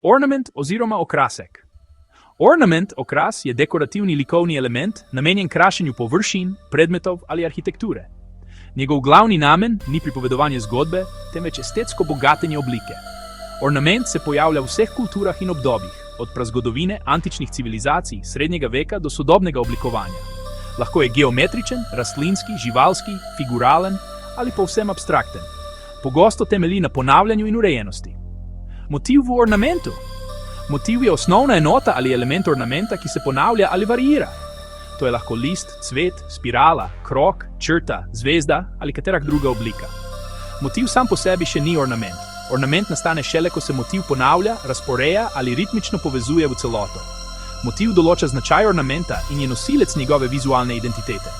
Ornament oziroma okrasek. Ornament, okras, je dekorativni likovni element, namenjen krašenju površin, predmetov ali arhitekture. Njegov glavni namen ni pripovedovanje zgodbe, temveč estetsko bogatenje oblike. Ornament se pojavlja v vseh kulturah in obdobjih, od prazgodovine antičnih civilizacij, srednjega veka do sodobnega oblikovanja. Lahko je geometričen, rastlinski, živalski, figuralen ali povsem abstrakten. Pogosto temelji na ponavljanju in urejenosti. Motiv v ornamentu. Motiv je osnovna enota ali element ornamenta, ki se ponavlja ali variira. To je lahko list, cvet, spirala, krog, črta, zvezda ali katera druga oblika. Motiv sam po sebi še ni ornament. Ornament nastane šele, ko se motiv ponavlja, razporeja ali ritmično povezuje v celoto. Motiv določa značaj ornamenta in je nosilec njegove vizualne identitete.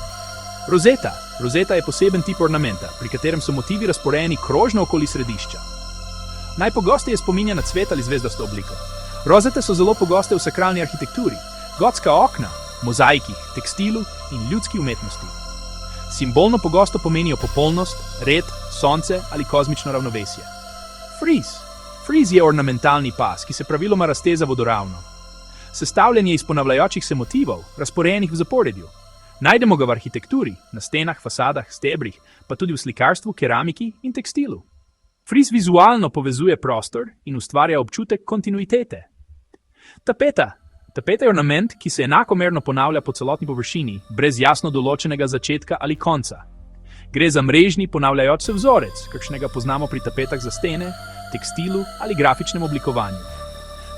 Rozeta. Rozeta je poseben tip ornamenta, pri katerem so motivi razporejeni krožno okoli središča. Najpogosteje spominja na cvet ali zvezdasto obliko. Rozete so zelo pogoste v sakralni arhitekturi, gotska okna, mozaikih, tekstilu in ljudski umetnosti. Simbolno pogosto pomenijo popolnost, red, sonce ali kozmično ravnovesje. Friz. Friz je ornamentalni pas, ki se praviloma razteza vodoravno. Sestavljen je iz ponavljajočih se motivov, razporejenih v zaporedju. Najdemo ga v arhitekturi, na stenah, fasadah, stebrih, pa tudi v slikarstvu, keramiki in tekstilu. Friz vizualno povezuje prostor in ustvarja občutek kontinuitete. Tapeta. Tapeta je ornament, ki se enakomerno ponavlja po celotni površini, brez jasno določenega začetka ali konca. Gre za mrežni ponavljajoč se vzorec, kakšnega poznamo pri tapetah za stene, tekstilu ali grafičnem oblikovanju.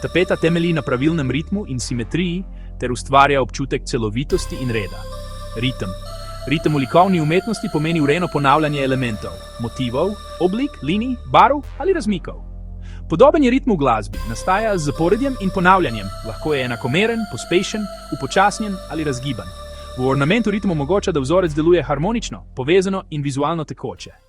Tapeta temelji na pravilnem ritmu in simetriji ter ustvarja občutek celovitosti in reda. Ritem. Ritem v likovni umetnosti pomeni urejeno ponavljanje elementov, motivov, oblik, linij, barv ali razmikov. Podoben je ritmu v glasbi, nastaja z zaporedjem in ponavljanjem, lahko je enakomeren, pospešen, upočasnjen ali razgiban. V ornamentu ritem omogoča, da vzorec deluje harmonično, povezano in vizualno tekoče.